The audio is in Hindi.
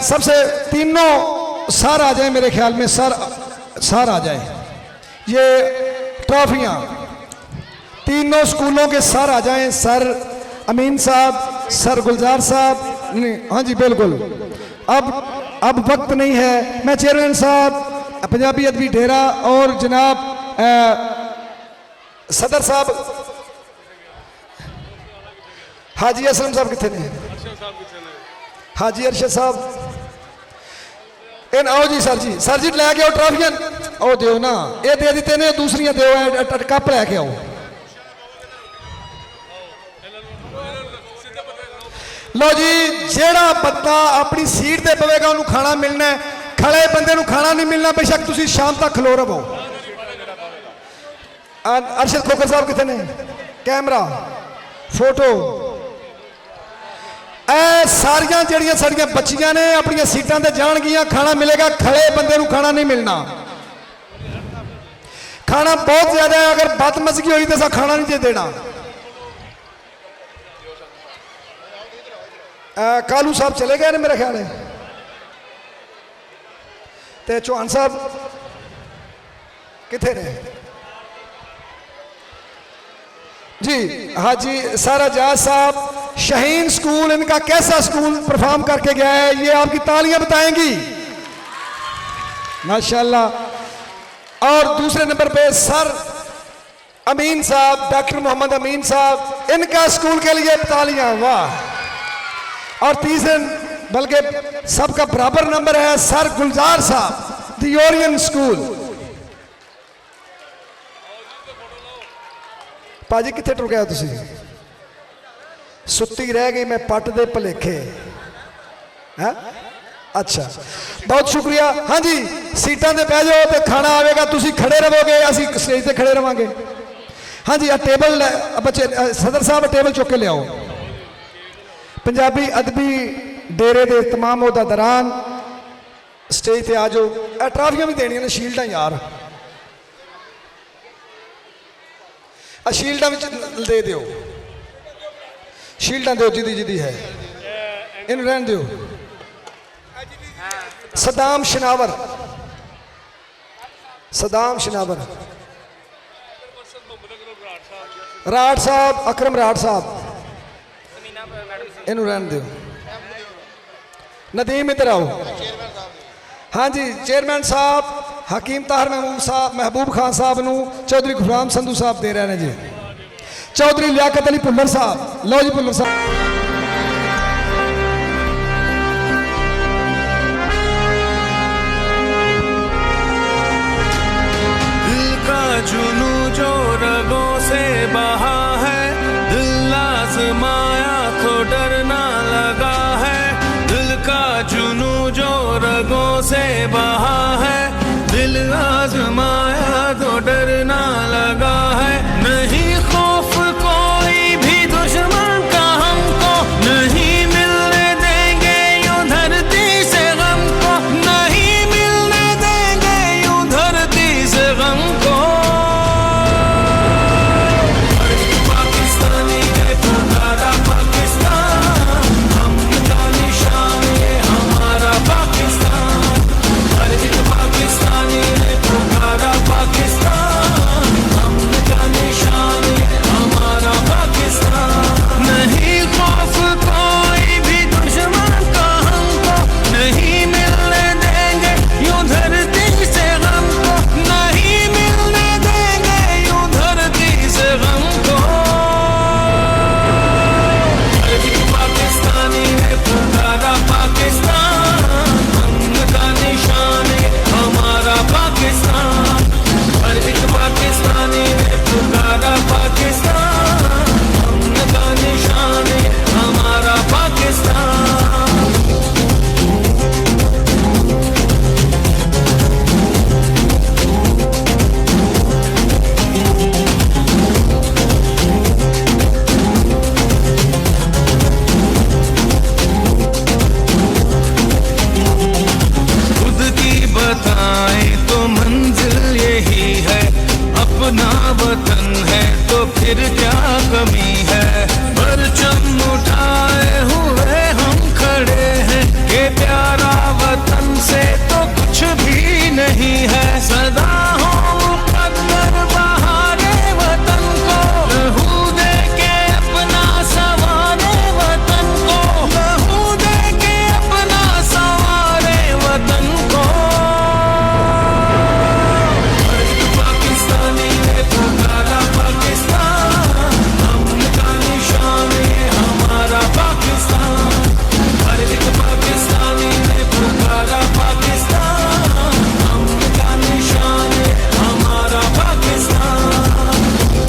सबसे तीनों सर आ जाए, मेरे ख्याल में सर आ जाए। ये ट्रॉफियाँ तीनों स्कूलों के सर आ जाएं। सर अमीन साहब, सर गुलजार साहब, हाँ जी बिल्कुल। अब वक्त नहीं है। मैं चेयरमैन साहब पंजाबी अदबी डेरा और जनाब सदर साहब हाजी असलम साहब कितने ने, हाजी अरशद साहब इन आओ जी। सर जी लैके आओ ट्रॉफियां, ओ दो ना, ये दे दिते ने, दूसरियां दो, कप लैके आओ। लो जी, जेड़ा बंदा अपनी सीट ते पवेगा उन्होंने खाना मिलना है, खड़े बंदे नूं खाना नहीं मिलना, बेशक तुसी शाम तक खलो रहो। अरशद खोकर साहब कितने ने, कैमरा फोटो, ए सारियां जड़ियां साड़ियां बच्चियां ने अपनी सीटां ते जान गियां, खाना मिलेगा, खड़े बंदे नूं खाना नहीं मिलना। खाना बहुत ज्यादा है, अगर बदमजगी हुई तो खाना नहीं जे देना। कालू साहब चले गए ने मेरा ख्याल है, ते चौहान साहब किथे ने जी। हाजी सारा जाज साहब, शाहीन स्कूल, इनका कैसा स्कूल परफॉर्म करके गया है, ये आपकी तालियां बताएंगी माशाल्लाह। और दूसरे नंबर पे सर अमीन साहब, डॉक्टर मोहम्मद अमीन साहब, इनका स्कूल के लिए तालियां, वाह। और तीसरे बल्कि सबका बराबर नंबर है सर गुलजार साहब, दी ओरियन स्कूल। पाजी कितने टुर गया तुसी, सुत्ती रह गई मैं पट दे भलेखे है। अच्छा बहुत शुक्रिया। हाँ जी सीटां ते बह जाओ तो खाना आएगा, तुसी खड़े रहोगे, असी स्टेज ते खड़े रवांगे। हाँ जी टेबल बच्चे, सदर साहब टेबल चुक के लियाओ। पंजाबी अदबी डेरे के तमाम अहदेदारान स्टेज पर आ जाओ। ट्राफियां भी देनियां ने, शील्डां यार, शील्डां दे दो, शील्डां दो जिदी है, इन रहन दो। सदाम शनावर, सदाम शनावर, राठ साहब, अकरम राठ साहब, इन रहन दो। नदीम इधर आओ। हाँ जी चेयरमैन साहब हकीम ताहर महबूब खान साहब नू चौधरी गुलाम संधू साहब दे रहे हैं जी। चौधरी लियाकत अली भुल्लर साहब, लो जी भुल्लर साहब। दिल का जुनू जो रगों से बहा है, दिल आजमाया तो डरना लगा है। दिल का जुनू जो रगों से बहा है, दिल आजमाया